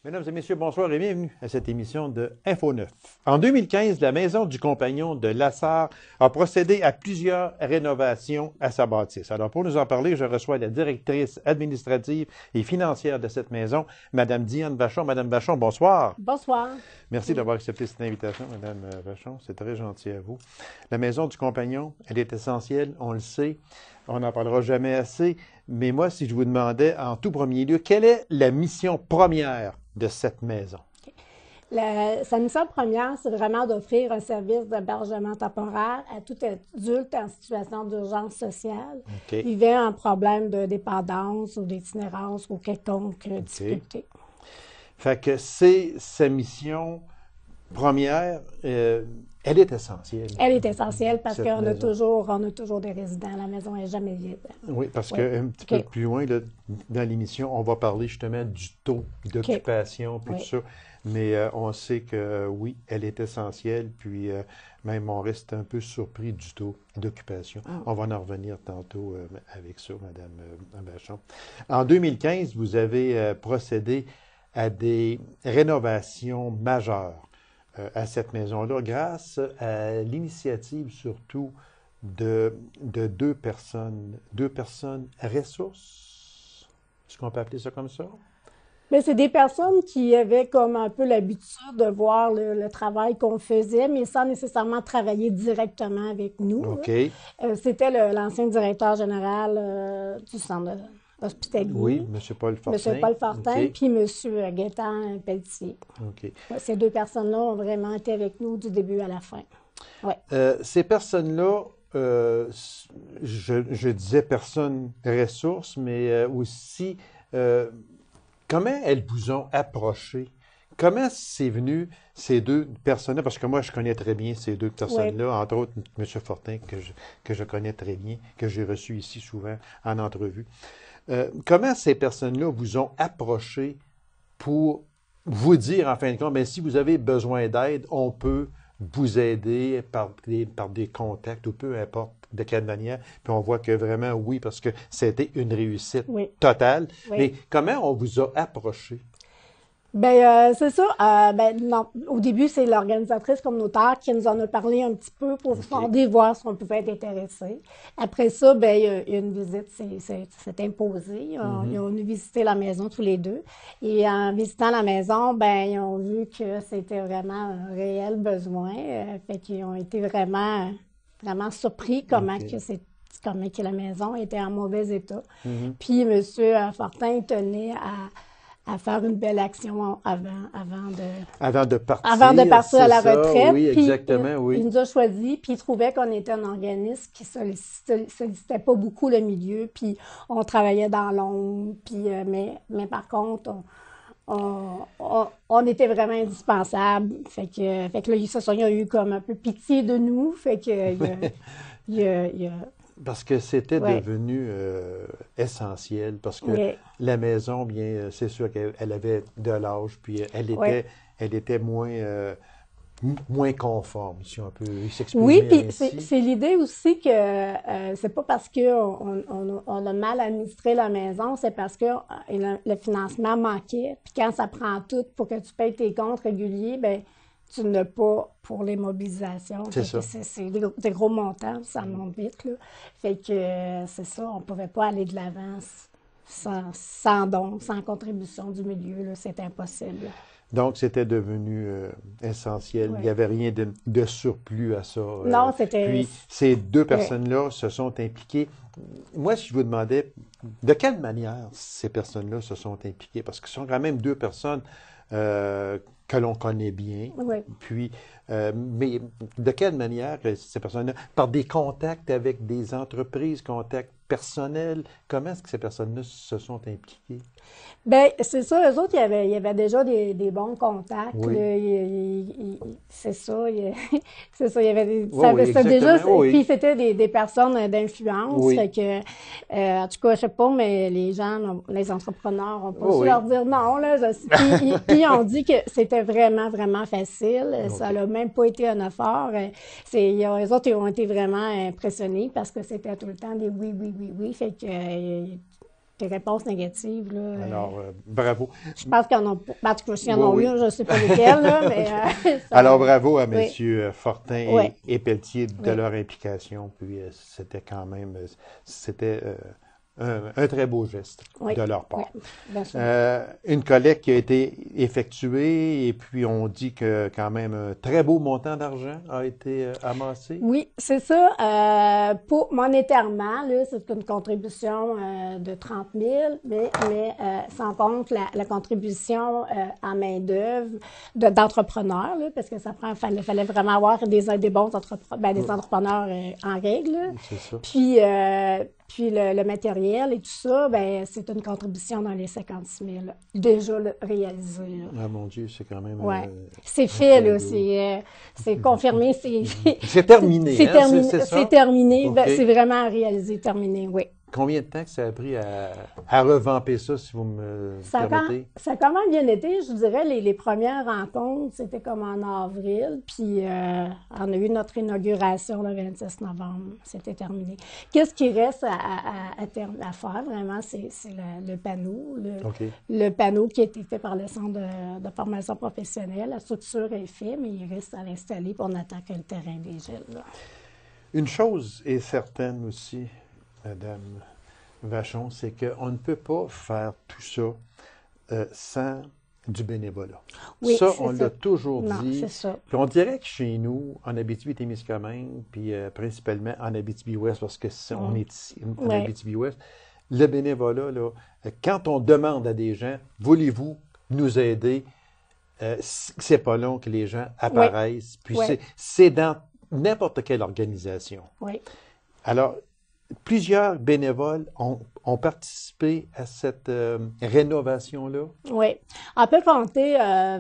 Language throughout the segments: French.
Mesdames et messieurs, bonsoir et bienvenue à cette émission de Info 9. En 2015, la Maison du Compagnon de Lassar a procédé à plusieurs rénovations à sa bâtisse. Alors, pour nous en parler, je reçois la directrice administrative et financière de cette maison, Mme Diane Vachon. Madame Vachon, bonsoir. Bonsoir. Merci d'avoir accepté cette invitation, Mme Vachon. C'est très gentil à vous. La Maison du Compagnon, elle est essentielle, on le sait. On n'en parlera jamais assez. Mais moi, si je vous demandais en tout premier lieu, quelle est la mission première de cette maison? Sa mission première, c'est vraiment d'offrir un service d'hébergement temporaire à tout adulte en situation d'urgence sociale, vivant un problème de dépendance ou d'itinérance ou quelconque difficulté. Fait que c'est sa mission première. Elle est essentielle. Elle est essentielle parce qu'on a toujours des résidents. La maison n'est jamais vide. Oui, parce qu'un petit peu plus loin, là, dans l'émission, on va parler justement du taux d'occupation, puis tout ça. Mais on sait que oui, elle est essentielle, puis même on reste un peu surpris du taux d'occupation. On va en revenir tantôt avec ça, Mme Vachon. En 2015, vous avez procédé à des rénovations majeures à cette maison-là, grâce à l'initiative surtout de deux personnes ressources. Est-ce qu'on peut appeler ça comme ça? Bien, c'est des personnes qui avaient comme un peu l'habitude de voir le travail qu'on faisait, mais sans nécessairement travailler directement avec nous. C'était l'ancien directeur général du centre hospitalier. Oui, M. Paul Fortin. M. Paul Fortin, puis M. Gaétan Pelletier. Ces deux personnes-là ont vraiment été avec nous du début à la fin. Ces personnes-là, je disais personnes ressources, mais aussi, comment elles vous ont approché? Comment c'est venu ces deux personnes-là? Parce que moi, je connais très bien ces deux personnes-là, entre autres M. Fortin, que je connais très bien, que j'ai reçu ici souvent en entrevue. Comment ces personnes-là vous ont approché pour vous dire, en fin de compte, bien, si vous avez besoin d'aide, on peut vous aider par des contacts ou peu importe de quelle manière. Puis on voit que vraiment, oui, parce que c'était une réussite totale. Mais comment on vous a approché? Bien, c'est ça. Non, au début, c'est l'organisatrice communautaire qui nous en a parlé un petit peu pour sonder, voir si on pouvait être intéressé. Après ça, bien, une visite s'est imposée. Ils ont visité la maison tous les deux. Et en visitant la maison, bien, ils ont vu que c'était vraiment un réel besoin. Fait qu'ils ont été vraiment surpris comment que la maison était en mauvais état. Puis, M. Fortin tenait à faire une belle action avant de partir à la retraite. Oui, exactement, Il nous a choisi, puis il trouvait qu'on était un organisme qui sollicitait pas beaucoup le milieu, puis on travaillait dans l'ombre, puis mais par contre, on était vraiment indispensable. Fait que là, il a eu comme un peu pitié de nous, fait que Parce que c'était devenu essentiel, parce que la maison, bien, c'est sûr qu'elle avait de l'âge, puis elle était moins conforme, si on peut s'exprimer Oui, puis ainsi. c'est l'idée aussi que c'est pas parce qu'on a mal administré la maison, c'est parce que le financement manquait. Puis quand ça prend tout pour que tu payes tes comptes réguliers, bien, tu n'as pas pour les mobilisations. C'est ça. C'est des gros montants, ça monte vite, là. Fait que c'est ça, on ne pouvait pas aller de l'avant sans don, sans contribution du milieu, là, c'est impossible. Donc, c'était devenu essentiel. Il n'y avait rien de surplus à ça. Non, c'était... Puis, ces deux personnes-là se sont impliquées. Moi, si je vous demandais de quelle manière ces personnes-là se sont impliquées, parce que ce sont quand même deux personnes que l'on connaît bien. Puis, mais de quelle manière ces personnes-là, par des contacts avec des entreprises, contacts personnels, comment est-ce que ces personnes-là se sont impliquées? Bien, c'est ça, eux autres, il y avait déjà des bons contacts. C'est ça, c'est ça, il y avait déjà, puis c'était des personnes d'influence. Fait que, en tout cas, je sais pas, mais les gens, les entrepreneurs ont pas su leur dire non, là. Puis on dit que c'était vraiment, vraiment facile. Ça n'a même pas été un effort. Les autres, ils ont été vraiment impressionnés parce que c'était tout le temps des oui. Fait que des réponses négatives. Là, Alors, bravo. je pense qu'ils en ont pas. En tout cas, s'il y en a Oui, eu, je ne sais pas lesquels, là, mais Alors, bravo à oui. M. Fortin Oui. et Pelletier de Oui. leur implication. Puis, c'était quand même, c'était un très beau geste Oui. de leur part. Oui. Bien sûr. Une collecte qui a été effectuée et puis on dit que quand même un très beau montant d'argent a été amassé. Oui, c'est ça. Pour monétairement, là, c'est une contribution de 30 000, mais sans compte la contribution en main-d'œuvre d'entrepreneurs, là, parce que fallait vraiment avoir des bons entrepreneurs, des entrepreneurs en règle. Là. C'est ça. Puis le matériel et tout ça, ben c'est une contribution dans les 56 000 déjà réalisée. Là. Ah mon Dieu, c'est quand même. Ouais. C'est fait, là. C'est confirmé. C'est terminé. C'est hein, terminé. c'est ça? C'est terminé. OK. Ben, c'est vraiment réalisé, terminé, oui. Combien de temps que ça a pris à revamper ça, si vous me permettez? Ça a quand même bien été. Je dirais, les premières rencontres, c'était comme en avril. Puis, on a eu notre inauguration le 26 novembre. C'était terminé. Qu'est-ce qui reste à faire, vraiment? C'est le panneau. OK. Le panneau qui a été fait par le Centre de formation professionnelle. La structure est faite, mais il reste à l'installer, puis on attend que le terrain dégèle. Là. Une chose est certaine aussi, Madame Vachon, c'est qu'on ne peut pas faire tout ça sans du bénévolat. Oui, ça, c'est on ça. l'a toujours Non, dit. c'est ça. Puis on dirait que chez nous, en Abitibi-Témiscamingue, puis principalement en Abitibi-Ouest, parce que on est ici, en Ouais. Abitibi-Ouest, le bénévolat, là, quand on demande à des gens, voulez-vous nous aider, c'est pas long que les gens apparaissent. Puis Ouais. c'est dans n'importe quelle organisation. Oui. Alors, plusieurs bénévoles ont participé à cette rénovation-là. Oui. On peut compter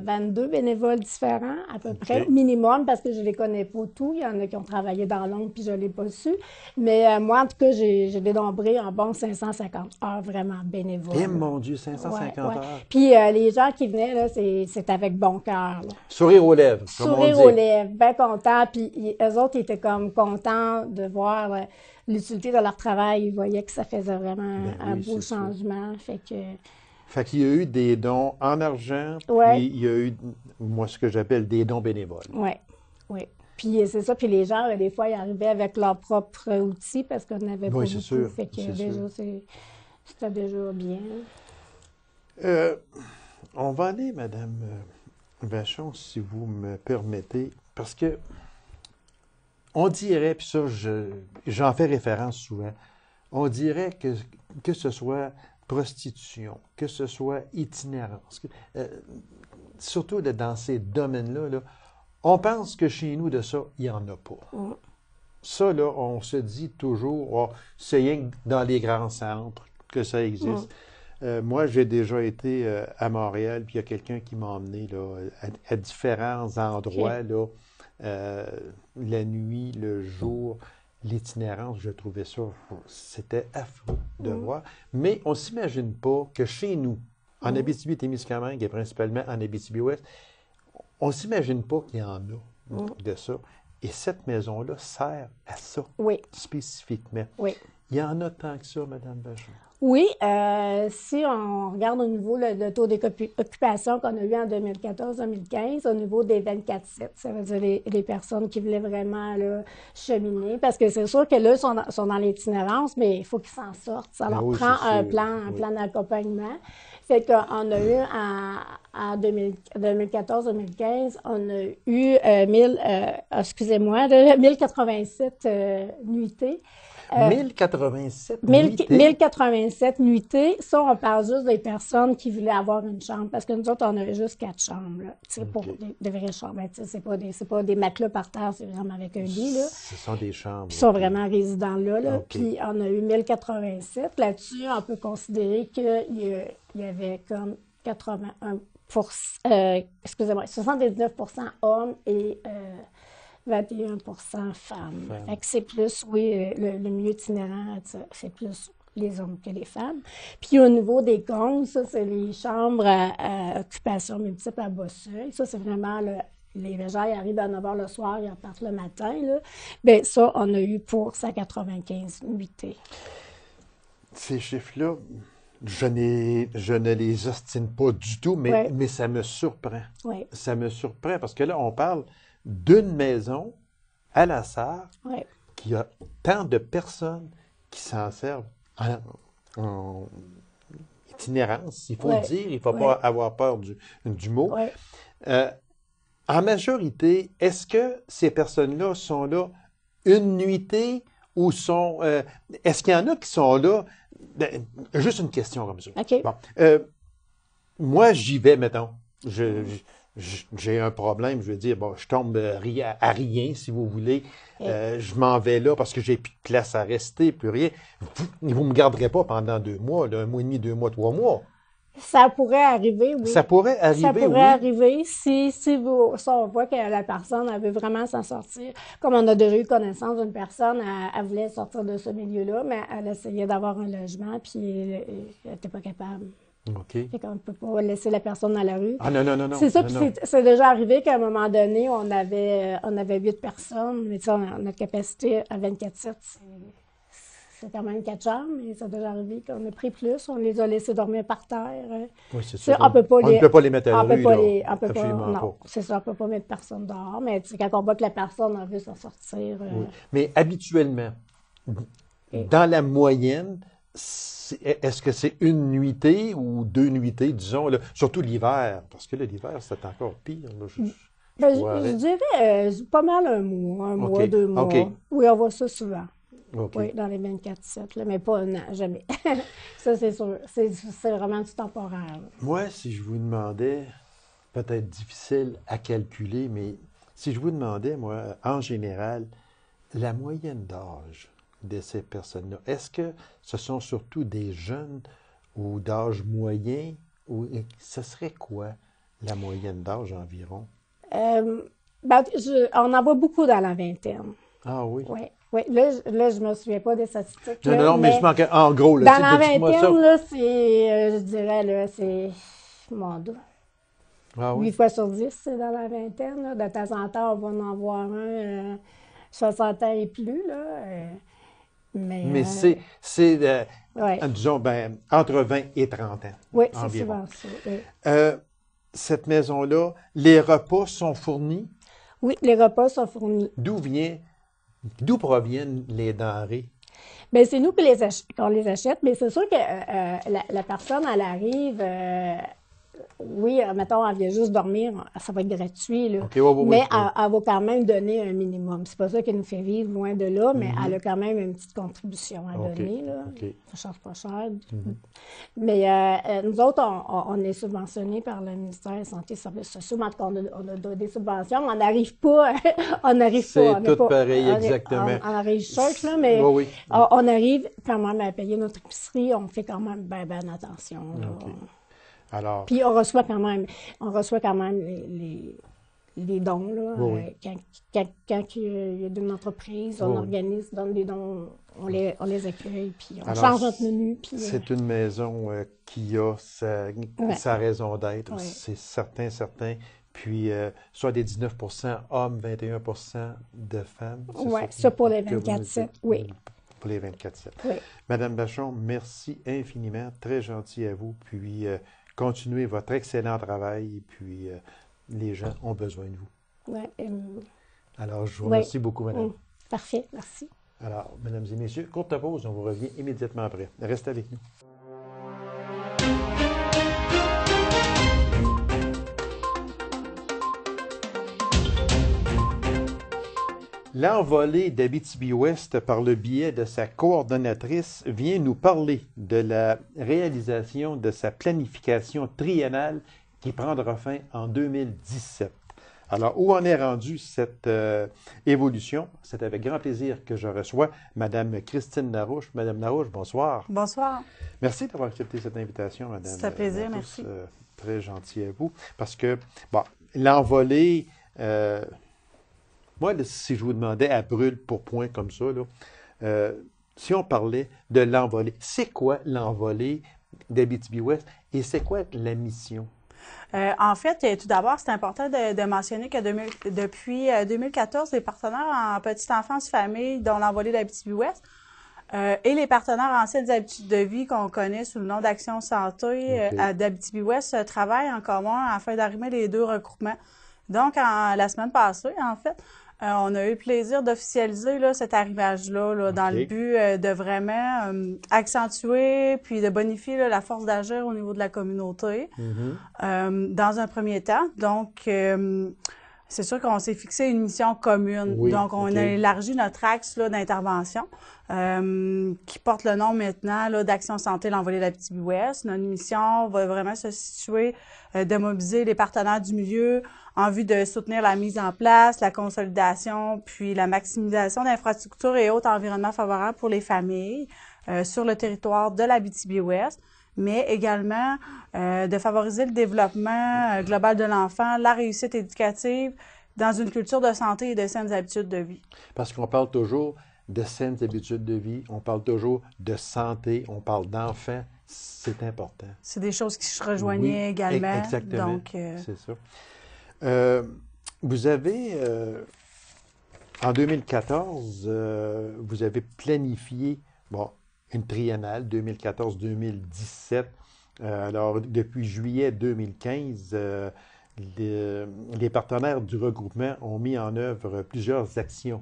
22 bénévoles différents, à peu près, minimum, parce que je ne les connais pas tous. Il y en a qui ont travaillé dans l'ombre, puis je ne l'ai pas su. Mais moi, en tout cas, j'ai dénombré un bon 550 heures vraiment bénévoles. Eh mon Dieu, 550 Ouais. heures. Puis les gens qui venaient, là, c'est avec bon cœur. Là. Sourire aux lèvres, comme on Sourire dit. aux lèvres, bien contents. Puis eux autres, ils étaient comme contents de voir l'utilité de leur travail. Ils voyaient que ça faisait vraiment un beau changement. Fait qu'il y a eu des dons en argent, Ouais. puis il y a eu, moi, ce que j'appelle des dons bénévoles. Oui, oui. Puis c'est ça. Puis les gens, des fois, ils arrivaient avec leurs propres outils parce qu'on n'avait pas Oui, beaucoup. c'est sûr. Fait que C'est déjà, sûr. c'était déjà bien. On va aller, Madame Vachon, si vous me permettez, parce que on dirait, puis ça, j'en fais référence souvent, on dirait que ce soit prostitution, que ce soit itinérance, surtout dans ces domaines-là, là, on pense que chez nous, de ça, il n'y en a pas. Mm. Ça, là, on se dit toujours, oh, c'est rien que dans les grands centres que ça existe. Moi, j'ai déjà été à Montréal, puis il y a quelqu'un qui m'a emmené là, à différents endroits, là, la nuit, le jour, l'itinérance, je trouvais ça, c'était affreux de voir. Mais on ne s'imagine pas que chez nous, en Abitibi-Témiscamingue et principalement en Abitibi-Ouest, on ne s'imagine pas qu'il y en a de ça. Et cette maison-là sert à ça, spécifiquement. Oui. Il y en a tant que ça, Mme Vachon. Oui, si on regarde au niveau le taux d'occupation qu'on a eu en 2014-2015, au niveau des 24/7, ça veut dire les personnes qui voulaient vraiment là, cheminer, parce que c'est sûr que là, ils sont dans l'itinérance, mais il faut qu'ils s'en sortent. Ça leur prend un plan d'accompagnement. Fait qu'on a eu en 2014-2015, on a eu 1087 nuitées. 1087 nuitées. 1087 nuitées. Ça, on parle juste des personnes qui voulaient avoir une chambre. Parce que nous autres, on avait juste 4 chambres. Là, pour des vraies chambres. C'est pas des matelas par terre, c'est vraiment avec un lit. Là. Ce sont des chambres. Ils sont vraiment résidents là. Puis on a eu 1087. Là-dessus, on peut considérer qu'il y avait comme 79% hommes et 21% femmes. Fait que c'est plus, le milieu itinérant, c'est plus les hommes que les femmes. Puis au niveau des comptes, ça, c'est les chambres à occupation multiple à Bosseuil. Ça, c'est vraiment les végères, ils arrivent à 9 h le soir, ils repartent le matin. Là. Bien, ça, on a eu pour 195 nuitées. Ces chiffres-là, je ne les ostine pas du tout, mais ça me surprend. Oui. Ça me surprend parce que là, on parle d'une maison à la Sarre qui a tant de personnes qui s'en servent en itinérance, il faut le dire, il ne faut pas avoir peur du mot. En majorité, est-ce que ces personnes-là sont là une nuitée ou sont... est-ce qu'il y en a qui sont là... juste une question comme ça. OK. Bon, moi, j'y vais, mettons. J'ai un problème, je veux dire, bon, je tombe à rien, si vous voulez. Je m'en vais là parce que j'ai plus de place à rester, plus rien. Vous ne me garderez pas pendant 2 mois, là, 1 mois et demi, 2 mois, 3 mois. Ça pourrait arriver, oui. Ça pourrait arriver, Ça pourrait arriver si on voit que la personne elle veut vraiment s'en sortir. Comme on a déjà eu connaissance d'une personne, elle voulait sortir de ce milieu-là, mais elle essayait d'avoir un logement, puis elle n'était pas capable. OK. Fait qu'on ne peut pas laisser la personne dans la rue. Ah non. C'est ça, puis c'est déjà arrivé qu'à un moment donné, on avait 8 personnes, mais tu sais, notre capacité à 24/7, c'est quand même 4 chambres, mais ça a déjà arrivé qu'on a pris plus, on les a laissés dormir par terre. Oui, c'est ça. On ne peut pas les mettre à la rue, non, c'est ça, on ne peut pas mettre personne dehors, mais quand on voit que la personne a envie de s'en sortir... Oui. Mais habituellement, dans la moyenne, est-ce que c'est une nuitée ou 2 nuitées, disons, là, surtout l'hiver? Parce que là, l'hiver, c'est encore pire. Là, je dirais pas mal un mois, 2 mois. Oui, on voit ça souvent. Oui, dans les 24/7, mais pas un an, jamais. Ça, c'est sûr. C'est vraiment du temporaire. Moi, si je vous demandais, peut-être difficile à calculer, mais si je vous demandais, moi, en général, la moyenne d'âge de ces personnes-là, est-ce que ce sont surtout des jeunes ou d'âge moyen? Ou ce serait quoi la moyenne d'âge environ? On en voit beaucoup dans la vingtaine. Ah oui? Oui, là, je me souviens pas des statistiques. Non, mais je manquais en gros. Là, dans la vingtaine, là, c'est, je dirais, là, c'est mon dos. 8 fois sur 10, c'est dans la vingtaine. Là. De temps en temps, on va en voir un 60 ans et plus. Là, mais c'est disons, entre 20 et 30 ans. Oui, c'est souvent ça. Oui. Cette maison-là, les repas sont fournis? Oui, les repas sont fournis. D'où proviennent les denrées? Bien, c'est nous qu'on les achète, mais c'est sûr que la personne, elle arrive, oui, mettons, elle vient juste dormir, ça va être gratuit, là. Mais elle va quand même donner un minimum. C'est pas ça qui nous fait vivre loin de là, mais elle a quand même une petite contribution à donner, là. Ça ne change pas cher. Mais nous autres, on est subventionnés par le ministère de la Santé et des Services sociaux. En tout cas, on a des subventions, mais on n'arrive pas. C'est tout pareil, exactement. On arrive cherche, là, mais on arrive quand même à payer notre épicerie. On fait quand même bien attention. Alors, puis on reçoit quand même les dons. Là, quand il y a d'une entreprise, on donne des dons, on les accueille, puis on change notre menu. Puis, c'est une maison qui a sa raison d'être, c'est certain. Puis, soit des 19 % hommes, 21 % de femmes. Oui, ça pour les 24/7, oui. Pour les 24/7. Oui. Madame Bachon, merci infiniment, très gentil à vous, puis continuez votre excellent travail, et puis les gens ont besoin de vous. Oui. Alors, je vous remercie beaucoup, madame. Parfait, merci. Alors, mesdames et messieurs, courte pause, on vous revient immédiatement après. Restez avec nous. L'envolée d'Abitibi-Ouest par le biais de sa coordonnatrice vient nous parler de la réalisation de sa planification triennale qui prendra fin en 2017. Alors, où en est rendue cette évolution? C'est avec grand plaisir que je reçois Mme Christine Larouche. Madame Larouche, bonsoir. Bonsoir. Merci d'avoir accepté cette invitation, Madame. C'est un plaisir, merci. Très gentil à vous. Parce que, bon, l'envolée... moi, si je vous demandais à brûle pour point comme ça, là, si on parlait de l'envolée, c'est quoi l'envolée d'Abitibi-Ouest et c'est quoi la mission? En fait, tout d'abord, c'est important de mentionner que depuis 2014, les partenaires en petite enfance famille, dont l'envolée d'Abitibi-Ouest, et les partenaires anciennes habitudes de vie qu'on connaît sous le nom d'Action Santé d'Abitibi-Ouest travaillent en commun afin d'arrimer les deux regroupements. Donc, la semaine passée, en fait, on a eu le plaisir d'officialiser là, cet arrimage-là là, dans le but de vraiment accentuer puis de bonifier là, la force d'agir au niveau de la communauté dans un premier temps. Donc, c'est sûr qu'on s'est fixé une mission commune. Donc, on a élargi notre axe là, d'intervention qui porte le nom maintenant là, d'Action Santé l'Envolée d'Abitibi-Ouest. Notre mission va vraiment se situer de mobiliser les partenaires du milieu en vue de soutenir la mise en place, la consolidation, puis la maximisation d'infrastructures et autres environnements favorables pour les familles sur le territoire de l'Abitibi-Ouest, mais également de favoriser le développement global de l'enfant, la réussite éducative dans une culture de santé et de saines habitudes de vie. Parce qu'on parle toujours de saines habitudes de vie, on parle toujours de santé, on parle d'enfants, c'est important. C'est des choses qui se rejoignaient également. Exactement, donc, c'est ça. Vous avez, en 2014, vous avez planifié, une triennale, 2014-2017. Alors, depuis juillet 2015, les partenaires du regroupement ont mis en œuvre plusieurs actions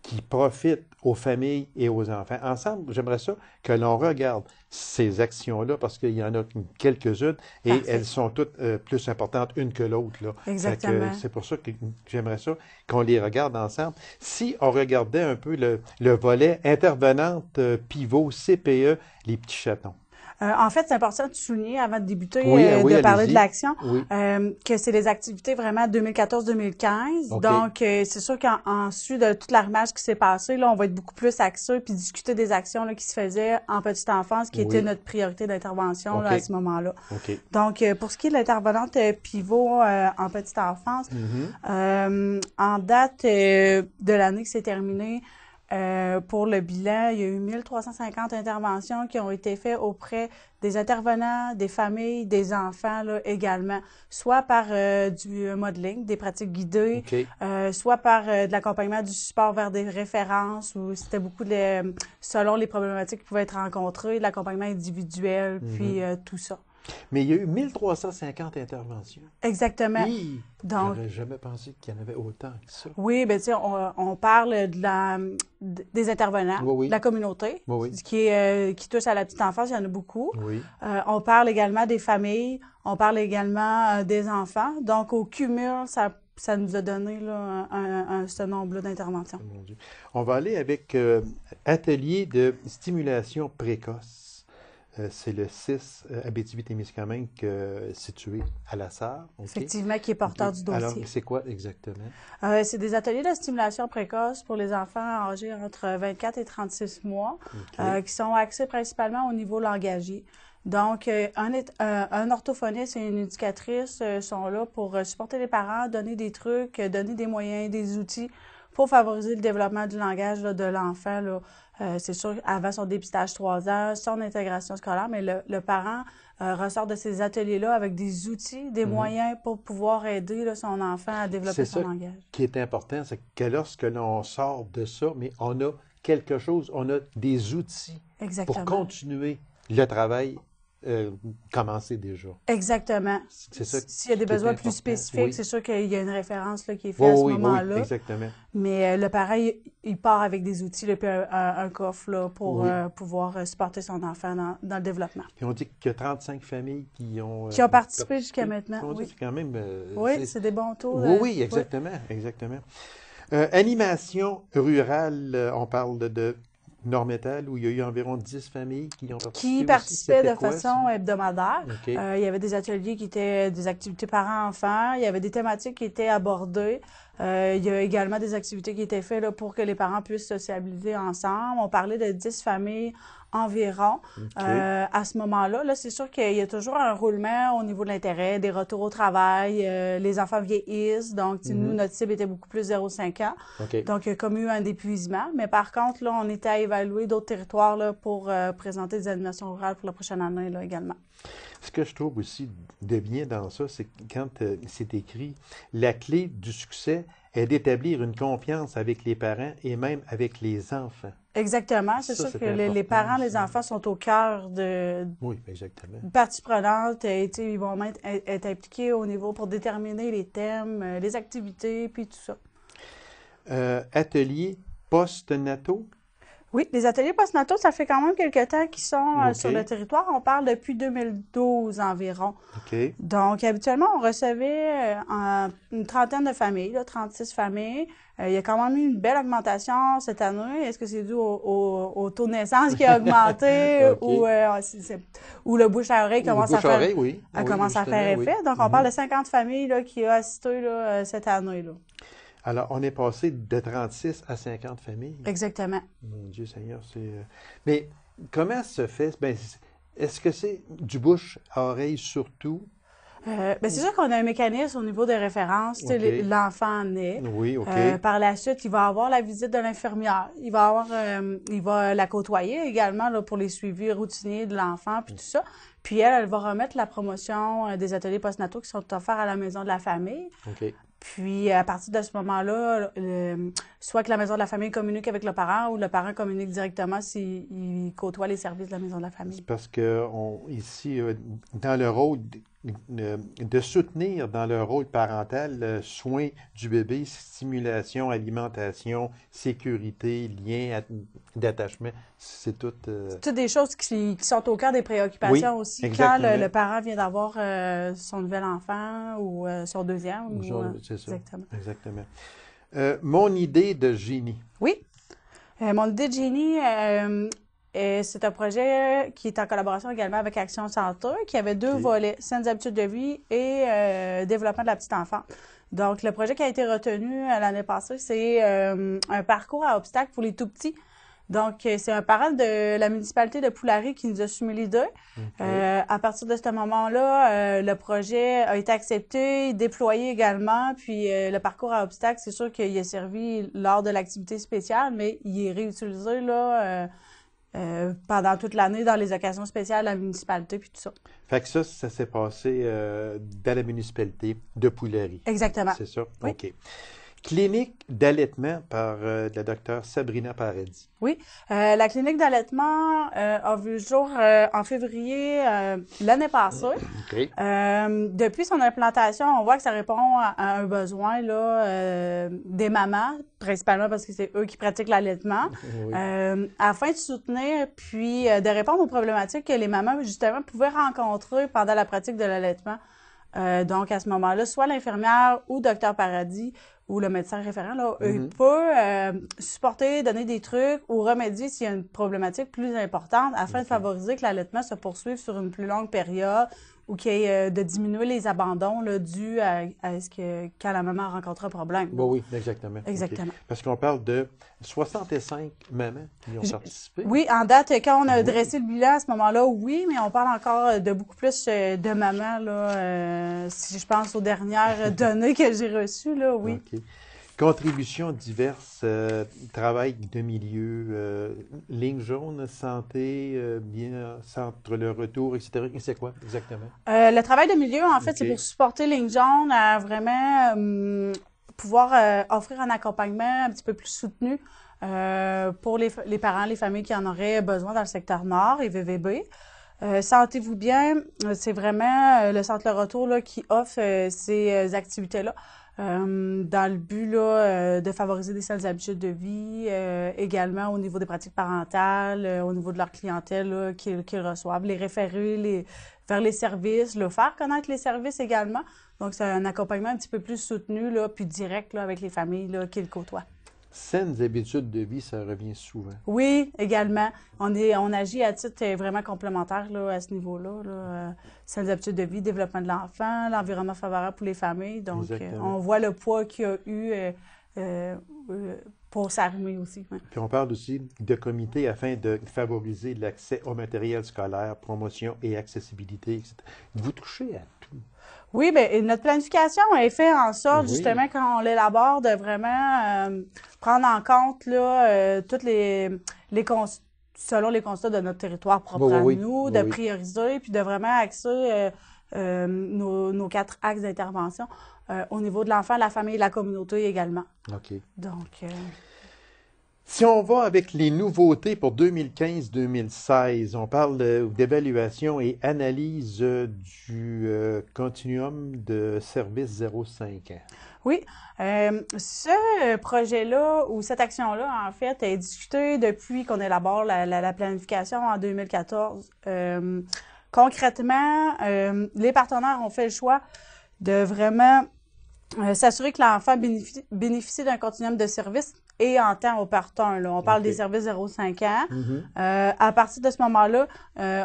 qui profitent aux familles et aux enfants. Ensemble, j'aimerais ça que l'on regarde ces actions-là parce qu'il y en a quelques-unes et elles sont toutes plus importantes une que l'autre. Exactement. C'est pour ça que j'aimerais ça qu'on les regarde ensemble. Si on regardait un peu le volet intervenante pivot CPE, les petits chatons. En fait, c'est important de souligner, avant de débuter, de parler de l'action, que c'est les activités vraiment 2014-2015. Donc, c'est sûr qu'ensuite de toute l'arrimage qui s'est passé, là, on va être beaucoup plus axé puis discuter des actions là, qui se faisaient en petite enfance, qui était notre priorité d'intervention là, à ce moment-là. Donc, pour ce qui est de l'intervenante pivot en petite enfance, en date de l'année qui s'est terminée, pour le bilan, il y a eu 1350 interventions qui ont été faites auprès des intervenants, des familles, des enfants là, également, soit par du modeling, des pratiques guidées, soit par de l'accompagnement du support vers des références, où c'était beaucoup selon les problématiques qui pouvaient être rencontrées, de l'accompagnement individuel, puis tout ça. Mais il y a eu 1350 interventions. Exactement. Donc, j'aurais jamais pensé qu'il y en avait autant que ça. Oui, bien, tu sais, on parle des intervenants, de la communauté, qui touche à la petite enfance, il y en a beaucoup. On parle également des familles, on parle également des enfants. Donc, au cumul, ça nous a donné là, ce nombre d'interventions. Mon Dieu. On va aller avec atelier de stimulation précoce. C'est le 6 Abitibi-Témiscamingue situé à la Sarre. Effectivement, qui est porteur du dossier. Alors, c'est quoi exactement? C'est des ateliers de stimulation précoce pour les enfants âgés entre 24 et 36 mois, qui sont axés principalement au niveau langagier. Donc, un orthophoniste et une éducatrice sont là pour supporter les parents, donner des trucs, donner des moyens, des outils pour favoriser le développement du langage là, de l'enfant. C'est sûr, avant son dépistage 3 ans, son intégration scolaire, mais le parent ressort de ces ateliers-là avec des outils, des moyens pour pouvoir aider là, son enfant à développer son langage. Ce qui est important, c'est que lorsque l'on sort de ça, mais on a quelque chose, on a des outils pour continuer le travail commencé déjà. Exactement. C'est ça. S'il y a des besoins plus spécifiques, c'est sûr qu'il y a une référence là, qui est faite à ce moment-là. Oui, exactement. Mais le parent, il part avec des outils, là, puis un coffre là, pour pouvoir supporter son enfant dans le développement. Puis on dit qu'il y a 35 familles qui ont participé jusqu'à maintenant. C'est quand même... c'est des bons taux. Oui, exactement. Exactement. Animation rurale, on parle de Nord-Métal, où il y a eu environ 10 familles qui ont participé. Qui participaient de façon hebdomadaire. Il y avait des ateliers qui étaient des activités parents-enfants. Il y avait des thématiques qui étaient abordées. Il y a également des activités qui étaient faites là, pour que les parents puissent sociabiliser ensemble. On parlait de 10 familles environ. À ce moment-là, là, c'est sûr qu'il y a toujours un roulement au niveau de l'intérêt, des retours au travail. Les enfants vieillissent. Donc, nous, notre cible était beaucoup plus 0-5 ans. Donc, il y a comme eu un épuisement. Mais par contre, là, on était à évaluer d'autres territoires là, pour présenter des animations rurales pour la prochaine année là, également. Ce que je trouve aussi de bien dans ça, c'est que quand c'est écrit « La clé du succès est d'établir une confiance avec les parents et même avec les enfants. Exactement. C'est sûr que les parents, les enfants sont au cœur de oui, exactement. parties prenantes. Ils vont même être impliqués au niveau pour déterminer les thèmes, les activités, puis tout ça. Ateliers post-nataux? Oui, les ateliers postnataux, ça fait quand même quelques temps qu'ils sont sur le territoire. On parle depuis 2012 environ. OK. Donc, habituellement, on recevait une trentaine de familles, là, 36 familles. Il y a quand même eu une belle augmentation cette année. Est-ce que c'est dû au taux de naissance qui a augmenté ou le bouche à oreille commence à faire effet? Donc, on parle de 50 familles là, qui ont assisté là, cette année. Là. Alors, on est passé de 36 à 50 familles. Exactement. Mon Dieu Seigneur, c'est... Mais comment ça se fait? Ben, est-ce que c'est du bouche à oreille surtout? C'est sûr qu'on a un mécanisme au niveau des références. Okay. L'enfant naît. Oui, OK. Par la suite, il va avoir la visite de l'infirmière. Il va la côtoyer également là, pour les suivis routiniers de l'enfant, puis tout ça. Puis elle va remettre la promotion des ateliers postnataux qui sont offerts à la maison de la famille. OK. Puis, à partir de ce moment-là, soit que la maison de la famille communique avec le parent ou le parent communique directement s'il côtoie les services de la maison de la famille. C'est parce que ici, dans le rôle de soutenir dans le rôle parental, soin du bébé, stimulation, alimentation, sécurité, lien d'attachement, c'est tout... C'est toutes des choses qui sont au cœur des préoccupations aussi. Exactement. Quand le parent vient d'avoir son nouvel enfant ou son deuxième. C'est ça. Exactement. Mon idée de génie. Oui. Mon idée de génie, c'est un projet qui est en collaboration également avec Action Santé, qui avait deux volets, saines habitudes de vie et développement de la petite enfance. Donc, le projet qui a été retenu l'année passée, c'est un parcours à obstacles pour les tout-petits. Donc, c'est un parent de la municipalité de Poulari qui nous a soumis l'idée. À partir de ce moment-là, le projet a été accepté, déployé également. Puis, le parcours à obstacles, c'est sûr qu'il a servi lors de l'activité spéciale, mais il est réutilisé là pendant toute l'année dans les occasions spéciales de la municipalité puis tout ça. Fait que ça s'est passé dans la municipalité de Poulari. Exactement. C'est ça? Oui. OK. Clinique d'allaitement par la docteure Sabrina Paradis. Oui, la clinique d'allaitement a vu le jour en février l'année passée. Okay. Depuis son implantation, on voit que ça répond à un besoin là, des mamans, principalement parce que c'est eux qui pratiquent l'allaitement, Oui. afin de soutenir puis de répondre aux problématiques que les mamans, justement, pouvaient rencontrer pendant la pratique de l'allaitement. Donc, à ce moment-là, soit l'infirmière ou docteur Paradis ou le médecin référent, là, il peut supporter, donner des trucs ou remédier s'il y a une problématique plus importante afin de favoriser que l'allaitement se poursuive sur une plus longue période ou de diminuer les abandons là, dus à ce que quand la maman rencontre un problème. Oui, exactement. Exactement. Okay. Parce qu'on parle de 65 mamans qui ont participé. Oui, en date, quand on a dressé le bilan à ce moment-là, oui, mais on parle encore de beaucoup plus de mamans, là, si je pense aux dernières données que j'ai reçues, là, oui. Okay. Contributions diverses, travail de milieu, ligne jaune, santé, bien, centre le retour, etc. C'est quoi exactement? Le travail de milieu, en fait, c'est pour supporter ligne jaune à vraiment pouvoir offrir un accompagnement un petit peu plus soutenu pour les parents, les familles qui en auraient besoin dans le secteur nord et VVB. Sentez-vous bien, c'est vraiment le centre le retour là, qui offre ces activités-là. Dans le but là, de favoriser des saines habitudes de vie, également au niveau des pratiques parentales, au niveau de leur clientèle qu'ils reçoivent, les référer vers les services, leur faire connaître les services également. Donc, c'est un accompagnement un petit peu plus soutenu, là, puis direct là, avec les familles là, qu'ils côtoient. Saines habitudes de vie, ça revient souvent. Oui, également. On agit à titre vraiment complémentaire là, à ce niveau-là. Là. Saines habitudes de vie, développement de l'enfant, l'environnement favorable pour les familles. Donc, on voit le poids qu'il y a eu pour s'arrimer aussi. Ouais. Puis on parle aussi de comités afin de favoriser l'accès au matériel scolaire, promotion et accessibilité, etc. Vous touchez à tout. Oui, bien, notre planification est faite en sorte, justement, quand on l'élabore, de vraiment prendre en compte là, toutes selon les constats de notre territoire propre à nous, de prioriser, puis de vraiment axer nos 4 axes d'intervention au niveau de l'enfant, la famille et la communauté également. OK. Donc, si on va avec les nouveautés pour 2015-2016, on parle d'évaluation et analyse du continuum de service 0-5 ans. Oui, ce projet-là ou cette action-là, en fait, est discutée depuis qu'on élabore la planification en 2014. Concrètement, les partenaires ont fait le choix de vraiment s'assurer que l'enfant bénéficie d'un continuum de services et en temps opportun. Là. On parle des services 0-5 ans. À partir de ce moment-là,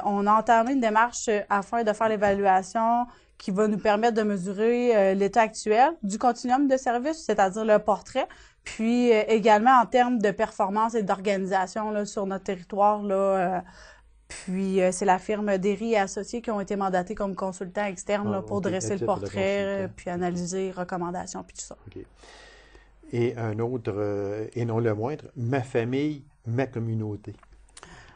on a entamé une démarche afin de faire l'évaluation qui va nous permettre de mesurer l'état actuel du continuum de services, c'est-à-dire le portrait, puis également en termes de performance et d'organisation là, sur notre territoire. Là, puis c'est la firme Derry et Associés qui ont été mandatés comme consultants externes là, pour dresser le portrait, puis analyser, recommandations, puis tout ça. Okay. Et un autre, et non le moindre, ma famille, ma communauté.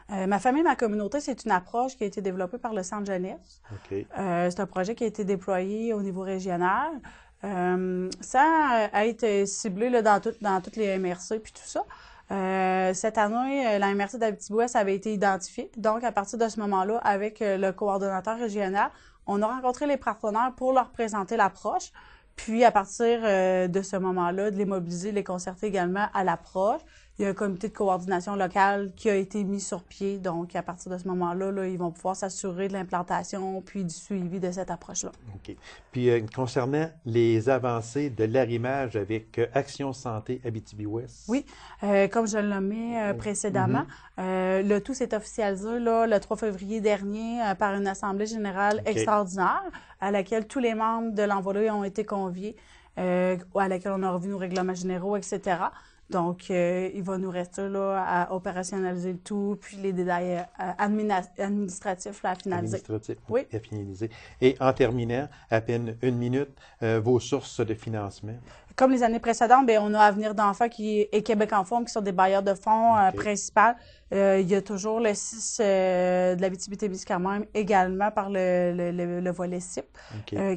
Ma famille, ma communauté, c'est une approche qui a été développée par le Centre Jeunesse. Okay. C'est un projet qui a été déployé au niveau régional. Ça a été ciblé là, dans toutes les MRC puis tout ça. Cette année, la MRC d'Abitibi-Ouest avait été identifiée. Donc, à partir de ce moment-là, avec le coordonnateur régional, on a rencontré les partenaires pour leur présenter l'approche. Puis, à partir de ce moment-là, de les mobiliser, de les concerter également à l'approche. Il y a un comité de coordination locale qui a été mis sur pied. Donc, à partir de ce moment-là, là, ils vont pouvoir s'assurer de l'implantation puis du suivi de cette approche-là. OK. Puis, concernant les avancées de l'arrimage avec Action Santé Abitibi-Ouest. Oui, comme je l'ai nommé précédemment, le tout s'est officialisé là, le 3 février dernier par une assemblée générale extraordinaire à laquelle tous les membres de l'envolée ont été conviés, à laquelle on a revu nos règlements généraux, etc. Donc, il va nous rester là à opérationnaliser le tout, puis les détails administratifs là, à finaliser. Administratifs, oui. À finaliser. Et en terminant, à peine une minute, vos sources de financement. Comme les années précédentes, bien, on a Avenir d'enfants et Québec en fonds qui sont des bailleurs de fonds principaux. Il y a toujours le 6 de l'Abitibi-Témiscamingue également par le volet CIP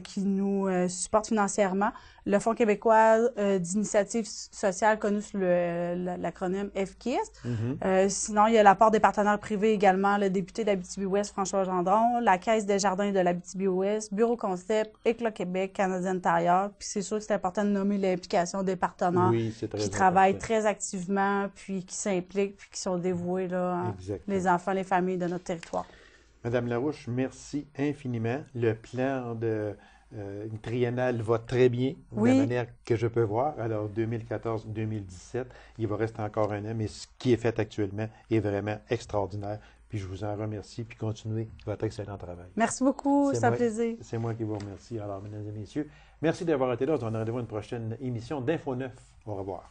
qui nous supporte financièrement. Le Fonds québécois d'initiative sociale connu sous l'acronyme FKIS. Sinon, il y a l'apport des partenaires privés également, le député d'Abitibi-Ouest, François Gendron, la Caisse des jardins de l'Abitibi-Ouest, Bureau Concept, Éclat Québec, Canadien Tire. Puis c'est sûr que c'est important de nommer l'implication des partenaires qui travaillent très activement, puis qui s'impliquent, puis qui sont dévoués là, les enfants, les familles de notre territoire. Madame Larouche, merci infiniment. Le plan de triennale va très bien, de la manière que je peux voir. Alors, 2014-2017, il va rester encore un an, mais ce qui est fait actuellement est vraiment extraordinaire. Puis je vous en remercie, puis continuez votre excellent travail. Merci beaucoup, c'est un plaisir. C'est moi qui vous remercie. Alors, mesdames et messieurs, merci d'avoir été là. On a rendez-vous à une prochaine émission d'Info 9. Au revoir.